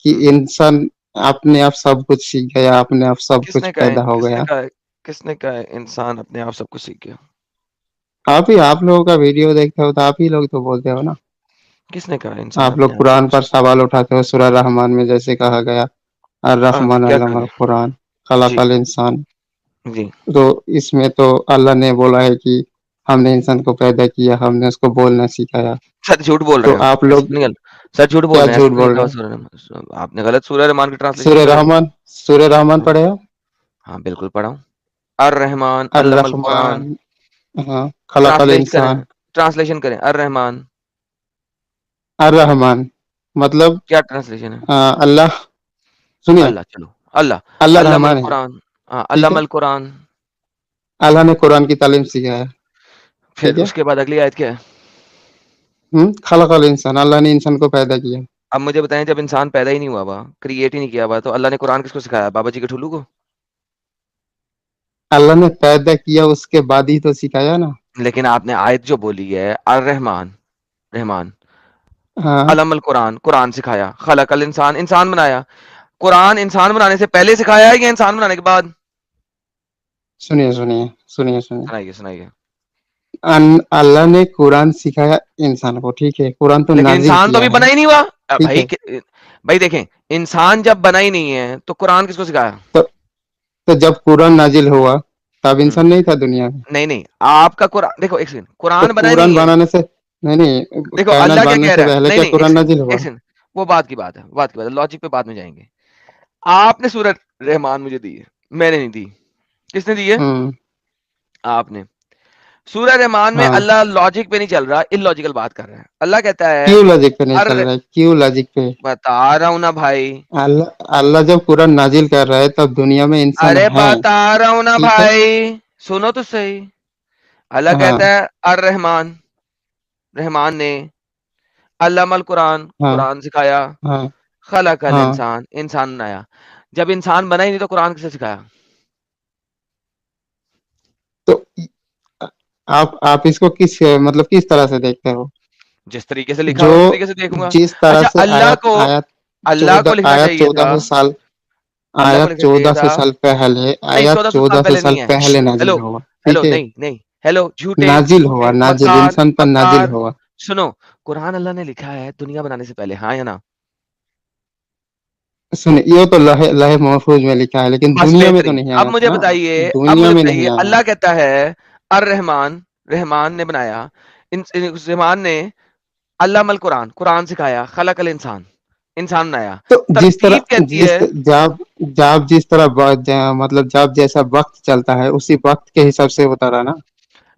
कि
हम्म,
इंसान अपने आप सब कुछ सीख गया, अपने आप सब कुछ
किसने कहा है,
पैदा हो गया?
किसने कहा है इंसान अपने आप सब कुछ सीख गया?
आप लोगों का वीडियो देखते हो तो आप ही लोग तो बोलते हो ना।
किसने कहा है इंसान
आप लोग
अपने आप सब
कुरान
कुछ
पर
सीख
सवाल उठाते हो, सूरह रहमान में जैसे कहा गया, अर
गया?
रहमान
क्या कहा
अल्लमल
गया?
कुरान,
जी
खलकल इंसान।
जी,
तो इसमें तो अल्लाह ने बोला है कि हमने इंसान को पैदा किया, हमने उसको बोलना सिखाया।
सर झूठ बोल
तो
रहे हो,
आप
ऐसे
लोग
तो नहीं सर झूठ बोल
क्या
रहे हैं, ऐसे
झूठ
तो नहीं
बोल
लिखा
रहे
हुआ
हैं?
सूरह रहमान, आपने गलत सूरह रहमान की ट्रांसलेशन करा है।
सूर्य रहमान
हाँ
पढ़े हो?
हाँ, बिल्कुल पढ़ा हूँ। अर रहमान
अर
अल्लमल कुरान,
रहमान, हाँ, खलकल
ट्रांसलेट करें,
इंसान।
ट्रांसलेशन करें, अर रहमान
अर रहमान मतलब
क्या ट्रांसलेशन है?
अल्लाह, सुनिए,
अल्लाह, चलो अल्लाह,
अल्लाह
अल्लमल
रहमान है,
कुरान, हाँ
ठीक है,
अल्लमल कुरान।
अल्लाह ने कुरान की तालीम सिखाया,
फिर
ठीक है,
उसके बाद अगली आयत क्या है?
खलकल इंसान, अल्लाह ने इंसान को पैदा किया।
अब मुझे बताएं, जब इंसान पैदा ही नहीं हुआ हुआ, क्रिएट ही नहीं किया हुआ, तो अल्लाह ने कुरान किसको सिखाया? बाबा जी के ठुल्लू को?
अल्लाह ने पैदा किया, उसके बाद ही तो सिखाया ना।
लेकिन आपने आयत जो बोली है, अर रहमान, रहमान
हाँ,
अलमल कुरान, कुरान सिखाया, खलकल इंसान, इंसान बनाया, कुरान इंसान बनाने से पहले सिखाया है या इंसान बनाने के बाद?
सुनिए सुनिए, सुनिए सुनिए,
सुनाइए सुनाइए।
अल्लाह ने कुरान सिखाया इंसान को, ठीक है, कुरान तो
लेकिन
नाजिल
इंसान तो
किया
अभी
है,
बना ही नहीं हुआ।
ठीक है,
भाई देखें, इंसान जब बना ही नहीं है तो कुरान किसको सिखाया?
तो जब कुरान नाजिल हुआ, तब
हम्म,
इंसान नहीं था दुनिया में।
नहीं नहीं, आपका कुरान देखो, एक सेकंड,
तो
कुरान बना ही
कुरान
नहीं है।
बनाने से, नहीं नहीं,
देखो
कायनात
अल्लाह क्या
बनने
कह
से
रहा है,
पहले
नहीं
क्या
नहीं,
कुरान नाजिल
एक
हुआ?
सेकंड, वो बात की बात है, बात की बात है, लॉजिक पे बाद में जाएंगे। आपने सूरत रहमान मुझे दी है, मैंने नहीं दी, किसने दी है?
हम्म,
आपने। सूरह रहमान में
हाँ,
अल्लाह लॉजिक पे नहीं चल रहा, इलॉजिकल बात कर रहा है। अल्लाह कहता है,
क्यों लॉजिक पे नहीं चल
अर
रहा है, क्यों लॉजिक पे?
बता रहा हूं ना भाई,
अल्लाह जब कुरान नाजिल कर रहा है तब दुनिया में इंसान
अरे
है,
बता रहा हूं ना
ठीक है,
भाई, सुनो तो सही। अल्लाह कहता
हाँ,
है, अर रहमान, रहमान ने अल्लामल कुरान,
हाँ,
कुरान सिखाया,
हाँ,
खलकल
हाँ,
इंसान, इंसान बनाया। जब इंसान बना ही नहीं तो कुरान किसे सिखाया?
तो आप इसको किस मतलब किस तरह से देखते हो?
जिस तरीके से लिखा
जो
हुआ उस तरीके से देखूंगा।
जिस तरह
अच्छा,
से आयत आयत
अल्लाह को
14
लिखना
आयत
चाहिए था,
1400 साल,
अल्लाह को
आयत
लिखना चाहिए
1400
था।
साल पहले,
नहीं
आयत
1400 साल
1400
पहले
साल
नहीं है।
पहले
हेलो,
नाजिल हुआ,
हेलो,
ठीक है,
नहीं नहीं, हेलो, झूठे
नाजिल हुआ,
झूठे
नाजिल
मकार
इंसान पर नाजिल
मकार।
हुआ।
सुनो, कुरान अल्लाह ने लिखा है दुनिया बनाने से पहले, हाँ या ना?
सुनिए, ये तो लहे लहे महफूज में लिखा है, लेकिन
बस
दुनिया में तो
बेहतरीन।
नहीं
अब
आया था
मुझे
ना,
बताइए, अब
दुनिया
मुझे
में
बताइए,
नहीं आया।
अल्लाह कहता है, अर रहमान, रहमान ने बनाया, उस रहमान ने अल्लामल कुरान, कुरान सिखाया, खलकल इंसान, انسان بنایا.
تو جس طرح
ترتیب کہتی ہے
جس طرح مطلب جب جیسا وقت چلتا ہے اسی وقت کے حساب سے ہوتا رہا نا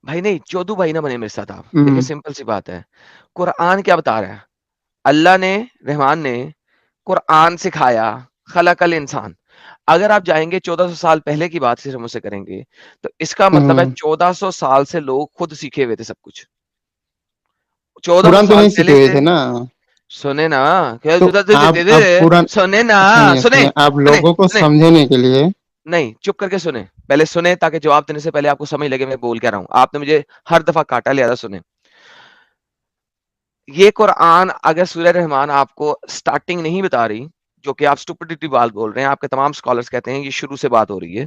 بھائی. نہیں چودو بھائی نہ بنے میرے ساتھ آپ. دیکھیں سمپل سی بات ہے, قرآن کیا بتا رہا ہے؟ اللہ نے, رحمان نے قرآن سکھایا, خلق الانسان. اگر آپ جائیں گے 1400 سال پہلے کی بات سے مجھ سے کریں گے تو اس کا مطلب ہے 1400 سال سے لوگ خود سیکھے ہوئے تھے سب کچھ. 1400
قرآن تو
سال
نہیں سیکھے
پہلے
ہوئے
سے
تھے نا.
سنے نا,
تو آپ قرآن
سنے نا,
سنیے آپ لوگوں کو سمجھنے کے لیے
نہیں چپ کر کے سنیں, پہلے سنیں تاکہ جواب دینے سے پہلے آپ کو سمجھ لگے میں بول کیا رہا ہوں. آپ نے مجھے ہر دفعہ کاٹا, لہذا سنیں. یہ قرآن اگر سورہ رحمان آپ کو سٹارٹنگ نہیں بتا رہی, جو کہ آپ اسٹوپڈیٹی بات بول رہے ہیں, آپ کے تمام سکالرز کہتے ہیں یہ شروع سے بات ہو رہی ہے,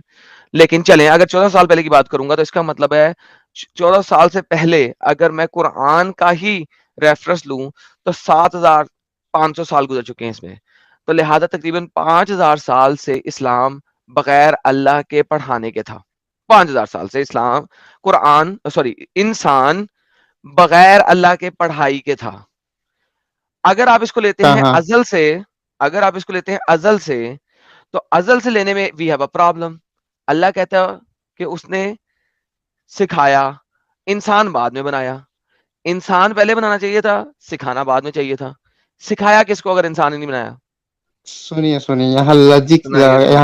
لیکن چلیں اگر 14 سال پہلے کی بات کروں گا تو اس کا مطلب ہے 14 سال سے پہلے اگر میں قرآن کا ہی ریفرنس لوں تو 7500 سال گزر چکے ہیں اس میں. تو لہذا تقریباً 5000 سال سے اسلام بغیر اللہ کے پڑھانے کے تھا. 5000 سال سے اسلام, قرآن انسان بغیر اللہ کے پڑھائی کے تھا. اگر آپ اس کو لیتے ہیں
کہاں
ازل سے, تو ازل سے لینے میں وی ہیو اے پرابلم. اللہ کہتا ہے کہ اس نے سکھایا, انسان بعد میں بنایا. انسان پہلے بنانا چاہیے تھا, سکھانا بعد میں چاہیے تھا. سکھایا کس کو اگر انسان نے نہیں بنایا؟
سنیے یہاں لجک
سنائیے.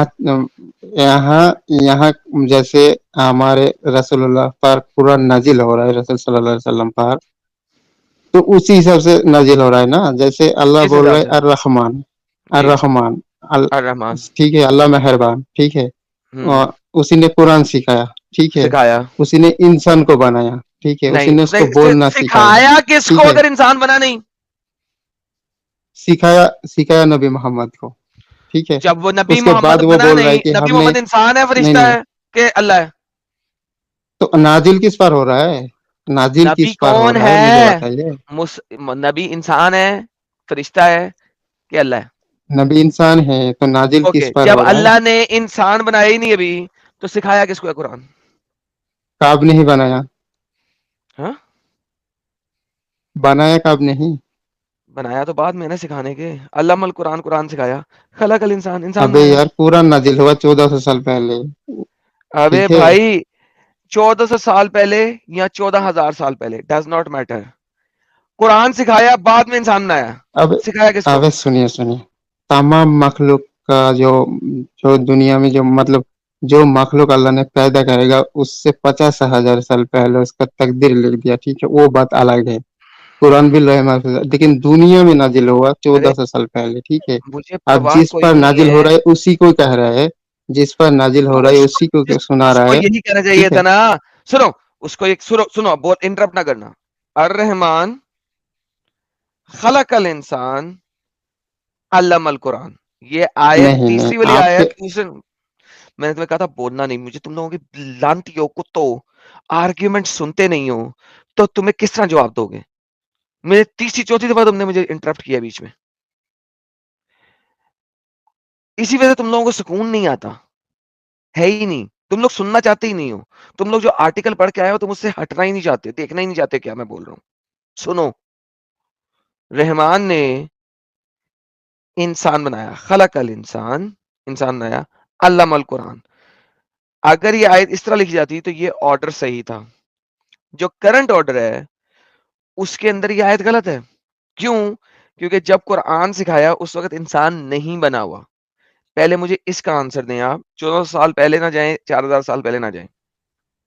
یہاں جیسے ہمارے رسول اللہ پر قرآن نازل ہو رہا ہے, رسول صلی اللہ علیہ وسلم پر, تو اسی حساب سے نازل ہو رہا ہے نا. جیسے اللہ
کس
بول
حساب
رہا
سے؟
ہے الرحمن
جی
الرحمن
الرحمان.
ٹھیک ہے, اللہ مہربان, ٹھیک ہے.
ہوں,
اسی نے قرآن سکھایا, ٹھیک ہے.
سکھایا
اسی نے انسان کو بنایا, ٹھیک ہے. اسی
نہیں,
نے اس کو بولنا سکھایا,
سکھایا کس
ٹھیک
کو
ہے.
اگر انسان بنا نہیں؟
سکھایا نبی محمد کو, ٹھیک ہے.
جب وہ نبی
اس کے
محمد
بعد وہ
بنا
بول رہا ہے
نہیں,
کہ
نبی
ہم نے
محمد انسان ہے,
نہیں
فرشتہ
نہیں
ہے کہ اللہ ہے؟
تو نازل کس پر ہو رہا ہے, نازل
نبی
کس پر ہو
کون
رہا ہے مجھے
ہے؟
بتائیے.
نبی انسان ہے, فرشتہ ہے کہ اللہ ہے؟
نبی انسان ہے تو نازل
اوکے,
کس پر
جب
ہو رہا ہے.
اللہ نے انسان بنایا ہی نہیں ابھی تو سکھایا کس کو ہے قرآن؟
کاب نہیں بنایا,
ہاں,
بنایا کاب نہیں.
بنایا تو بعد میں نے سکھانے کے. علم القرآن, قرآن سکھایا. خلق الانسان, انسان
ابے
بنایا.
یار قرآن نازل ہوا 1400 سال پہلے,
ابے
ٹھیک ہے.
بھائی 1400 سال پہلے یا 14,000 سال پہلے, ڈز ناٹ میٹر. قرآن سکھایا, بعد میں انسان بنایا.
اب
سکھایا کس کو؟
اب سنیے تمام مخلوق کا جو دنیا میں جو مخلوق اللہ نے پیدا کرے گا اس سے 50,000 سال پہلے اس کا تقدیر لکھ دیا, ٹھیک ہے. وہ بات الگ ہے, قرآن بھی لوح محفوظ ہے, لیکن دنیا میں نازل ہوا
ارے
1400 سال پہلے, ٹھیک ہے.
مجھے
اب
پرواہ
جس
کوئی
پر
نہیں
نازل ہو رہا ہے اسی کو کہہ رہا ہے, جس پر نازل ہو
تو
رہا ہے اسی کو سنا
اس
رہا
کو
ہے,
یہی کہنا چاہیے
ٹھیک ہے.
تھا نا. سنو, اس کو ایک سنو, بہت انٹرپٹ نہ کرنا. الرحمن خلق الانسان علم القرآن, یہ آیت
نہیں نہیں
تیسری والی
آپ کے
آیت. میں نے تمہیں کہا تھا بولنا نہیں, مجھے تم لوگوں کی لانتیوں کتوں آرگیومنٹ سنتے نہیں ہو تو تمہیں کس طرح جواب دو گے؟ میرے تیسری چوتھی دفعہ تم نے مجھے انٹرپٹ کیا بیچ میں, اسی وجہ سے تم لوگوں کو سکون نہیں آتا ہے ہی نہیں. تم لوگ سننا چاہتے ہی نہیں ہو. تم لوگ جو آرٹیکل پڑھ کے آئے ہو تم اس سے ہٹنا ہی نہیں چاہتے, دیکھنا ہی نہیں چاہتے کیا میں بول رہا ہوں. سنو, رحمان نے انسان بنایا, خلق الانسان, انسان بنایا, علم القرآن. اگر یہ آیت اس طرح لکھی جاتی تو یہ آرڈر صحیح تھا. جو کرنٹ آرڈر ہے اس کے اندر یہ آیت غلط ہے. کیوں؟ کیونکہ جب قرآن سکھایا اس وقت انسان نہیں بنا ہوا. پہلے مجھے اس کا آنسر دیں آپ. 1400 سال پہلے نہ جائیں, 4000 سال پہلے نہ جائیں.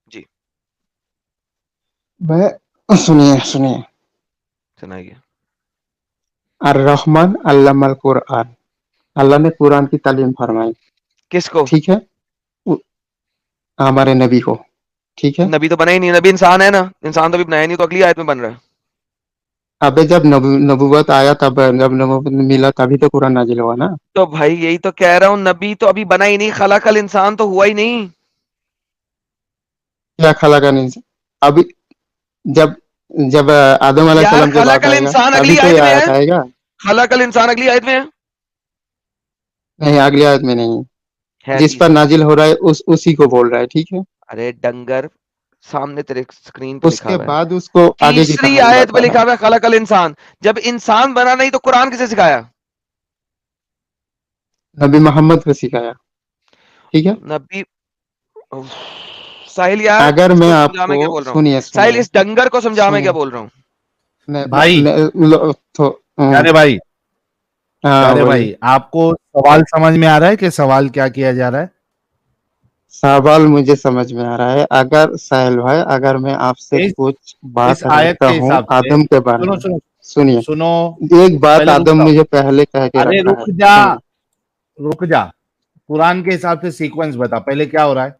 جی
سنیے
سنائیے.
الرحمن علم القرآن, اللہ نے قرآن کی تعلیم فرمائی,
کس کو؟
ٹھیک ہے, ہمارے نبی کو, ٹھیک ہے.
نبی تو بنا ہی نہیں, نبی انسان ہے نا, انسان تو بھی بنایا نہیں, تو اگلی آیت میں بن رہا ہے.
ابے جب نبوت آیا تب, جب نبوت ملا تبھی تو قرآن نازل ہوا نا.
تو بھائی یہی تو کہہ رہا ہوں, نبی تو ابھی بنا ہی نہیں, خلق الانسان تو ہوا ہی نہیں.
کیا خلق نہیں ابھی, جب آدم علیہ
یار
السلام کی
خلق
بات آئے گا
الانسان
تبھی
اگلی
تو
آیت
یہ
میں ہے.
آیت آئے گا.
خلق الانسان اگلی آیت میں ہے.
نہیں, اگلی آیت میں نہیں,
ہے
جس پر
تیسری.
نازل ہو رہا ہے اسی کو بول رہا ہے, ٹھیک ہے.
ارے ڈنگر, سامنے تیرے اسکرین پہ
اس
لکھا
کے
ہوا ہے,
بعد اس کو آگے کی
تیسری
کہانی
آیت پہ
بتا رہا
لکھا ہوا ہے خلق الانسان. جب انسان بنا نہیں تو قرآن کسے سکھایا؟
नबी मोहम्मद को सिखाया, ठीक है।
नबी उफ, साहिल यार
अगर मैं
इसको समझा मैं क्या
आपको
बोल रहा हूँ,
सुनिए
साहिल
सुनिए
इस डंगर को समझा मैं क्या
सुनिए
बोल रहा हूँ।
भाई
तो
प्यारे भाई,
हाँ
प्यारे
बोलिए।
भाई, आपको सवाल समझ में आ रहा है कि सवाल क्या किया जा रहा है?
सवाल मुझे समझ में आ रहा है। अगर साहिल भाई, अगर मैं आपसे
इस
कुछ
इस
बात
आयत
रखता
के
हूँ
हिसाब से
आदम के बारे
सुनो
में,
सुनो
सुनिए,
सुनो,
एक बात
पहले रुक
आदम
जाओ।
मुझे पहले कह के
अरे
रखा है,
रुक जा, रुक जा। कुरान के हिसाब से सीक्वेंस बता, पहले क्या हो रहा है?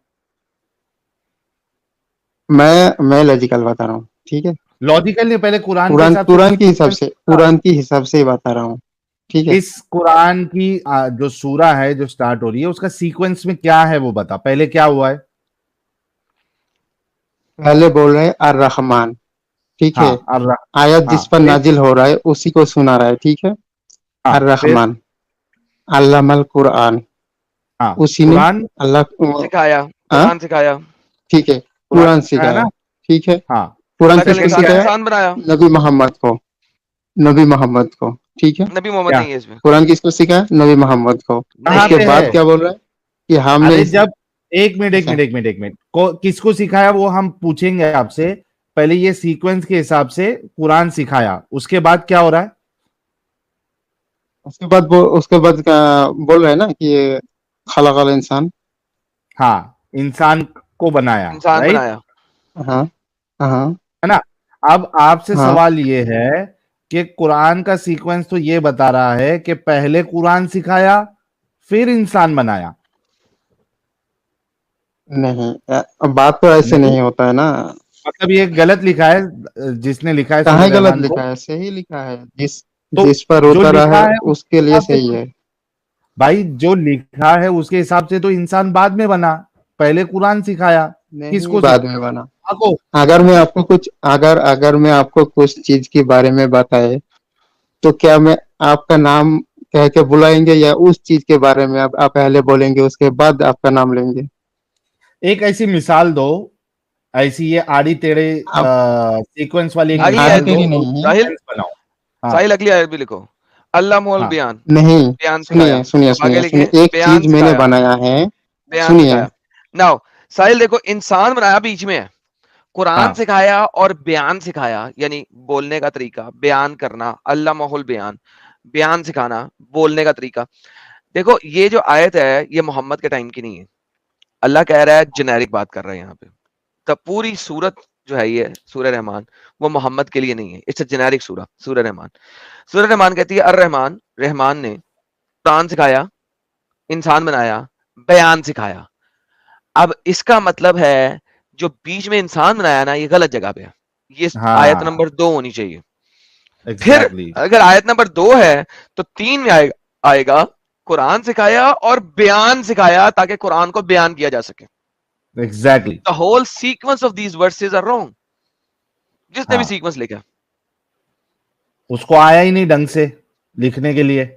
मैं लॉजिकल बता रहा हूँ, ठीक है।
लॉजिकल नहीं, पहले कुरान के
कुरान
हिसाब से वो
कुरान के हिसाब
सीक्वेंस
से
बता।
कुरान के हिसाब से ही बता रहा हूँ, ठीक है।
इस कुरान की जो सूरा है जो स्टार्ट हो रही है उसका सीक्वेंस में क्या है वो बता, पहले क्या हुआ है?
पहले बोल रहे हैं अर रहमान, ठीक है।
हाँ अल्लाह।
आयत
हाँ
जिस पर
फिर,
नाजिल हो रहा है उसी को सुना रहा है, ठीक है।
हाँ
अर
फिर,
रहमान अल्लामल कुरान,
हाँ
उसी ने
कुरान
अल्लाह,
सिखाया,
हाँ
कुरान सिखाया,
ठीक है,
कुरान
कुरान
है ना?
सिखाया, ठीक है।
हाँ
कुरान
अल्लाह का
किसको
सेकंड क्या है?
सिखाया?
इंसान बनाया,
नबी मोहम्मद को, नबी मोहम्मद को, ठीक है।
नबी मोहम्मद
क्या
नहीं है इसमें,
कुरान किसको सिखाया? नबी मोहम्मद को।
नहीं
कहाँ
उसके
है
पे
इसमें।
बाद
है?
क्या बोल रहा है कि हमने
अरे
इस
जब, एक मिनट एक
अच्छा,
मिनट एक मिनट एक मिनट को किसको सिखाया वो हम पूछेंगे आपसे। पहले ये सीक्वेंस के हिसाब से कुरान सिखाया, उसके बाद क्या हो रहा है?
उसके बाद बोल रहे हैं ना कि ये खलकल इंसान,
हाँ, इंसान को बनाया,
इंसान
राइट,
बनाया,
हाँ हाँ
है ना? अब आपसे
हाँ,
सवाल ये है कि कुरान का सीक्वेंस तो ये बता रहा है कि पहले कुरान सिखाया फिर इंसान बनाया।
नहीं बात तो ऐसे
नहीं,
नहीं होता है ना।
मतलब ये गलत लिखा है, जिसने लिखा है सूरह
कहाँ गलत
रहमान को।
लिखा है? सही लिखा है, जिस
तो
जिस पर
जो
उतरा
लिखा
है
है उसके
उसके लिए
हिसाब से
सही
तो,
है।
भाई जो लिखा है उसके हिसाब से तो इंसान बाद में बना, पहले कुरान सिखाया।
नहीं
किसको
बाद में
सिखाया?
बना।
आपको।
अगर मैं आपको कुछ चीज के बारे में बताए तो क्या मैं आपका नाम कह के बुलाएंगे, या उस चीज के बारे में आप पहले बोलेंगे उसके बाद आपका नाम लेंगे?
एक ऐसी मिसाल दो, ऐसी ये आड़ी टेढ़े
आप
सीक्वेंस वाली एक
अगली
आड़ी
मिसाल
आयत
दो
भी,
टेढ़ी
और
नहीं है।
साहिल,
सेंस बनाओ। हाँ
साहिल अगली आयत भी लिखो, अल्लाह मोल
हाँ
बयान,
नहीं,
बयान सिखाया।
सुनिए सुनिए
आगे
सुनिए
लिखे,
सुनिए, एक
बयान
चीज मैंने
सिखाया,
बनाया है,
बयान
सुनिए।
सिखाया। नाउ साहिल देखो, इंसान बनाया बीच में है, कुरान
हाँ
सिखाया और बयान सिखाया, यानी बोलने का तरीका, बयान करना, अल्लाह मोहुल बयान, बयान सिखाना, बोलने का तरीका। देखो ये जो आयत है ये मोहम्मद के टाइम की नहीं है, अल्लाह कह रहा है, जेनेरिक बात कर रहा है यहाँ पे। तब पूरी सूरत जो है ये सूरह रहमान, वो मोहम्मद के लिए नहीं है, इट्स अ जेनेरिक सूरह, सूरह रहमान। सूरह रहमान कहती है अर रहमान, रहमान ने कुरान सिखाया, इंसान बनाया, बयान सिखाया। अब इसका मतलब है जो बीच में इंसान बनाया ना, ये गलत जगह पे है, ये आयत
हाँ
नंबर 2 होनी चाहिए। फिर
एग्जैक्टली
अगर आयत नंबर 2 है तो 3 में आएगा कुरान सिखाया और बयान सिखाया, ताकि कुरान को बयान किया जा सके।
Exactly.
The whole sequence of these verses are wrong, जिसने भी
हाँ,
सीक्वेंस लिखा।
उसको आया ही नहीं ढंग से लिखने के लिए,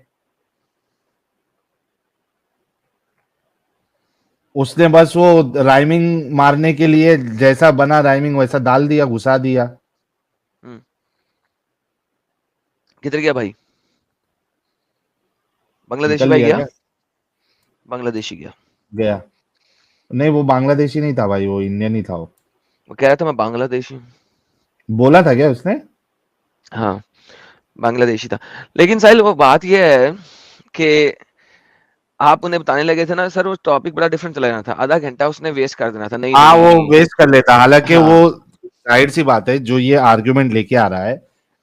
उसने बस वो राइमिंग मारने के लिए जैसा बना राइमिंग वैसा डाल दिया, घुसा दिया।
किधर गया भाई? बांग्लादेशी
निकल
भाई
लिया
गया?
क्या?
बांग्लादेशी गया।
गया? नहीं वो बांग्लादेशी नहीं था भाई, वो इंडियन ही था।
वो कह रहा था मैं बांग्लादेशी हूं।
बोला था क्या उसने?
हाँ बांग्लादेशी था। लेकिन साहिल वो बात ये है कि आप उन्हें बताने लगे थे ना सर, वो टॉपिक बड़ा डिफरेंट चला जाना था, आधा घंटा उसने वेस्ट कर देना था। नहीं
हाँ
नहीं
वो
नहीं,
वेस्ट कर लेता, हालांकि
हाँ
वो जाहिर सी बात है जो ये आर्ग्यूमेंट लेके आ रहा है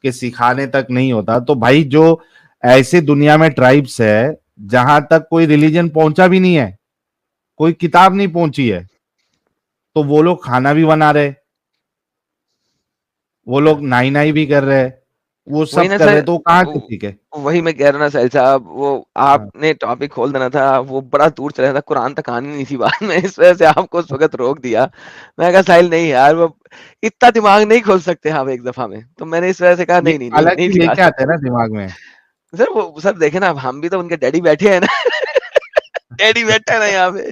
कि सिखाने तक नहीं होता, तो भाई जो ऐसे दुनिया में ट्राइब्स है जहां तक कोई रिलीजन पहुंचा भी नहीं है, कोई किताब नहीं पहुंची है, तो वो लोग खाना भी बना रहे, वो लोग नाई नाई भी कर रहे, वो
वही
सब
ना
कर रहे,
सर,
तो कहाँ से सीखे?
वही मैं कह रहा ना साहिल साहब, वो
हाँ।
आपने टॉपिक खोल देना था, वो बड़ा दूर चला था, कुरान तक आनी नहीं थी बात में, इस वजह से आपको उस वक्त रोक दिया। मैं कहा साहिल नहीं यार, वो इतना दिमाग नहीं खोल सकते आप एक दफा में, तो मैंने इस वजह से कहा
ये
नहीं नहीं नहीं
अलग
नहीं
ही
थी
लेके
बात।
आते हैं ना दिमाग में।
सर वो सर देखे ना, हम भी तो उनके डैडी बैठे हैं ना डैडी बैठा है ना यहाँ पे।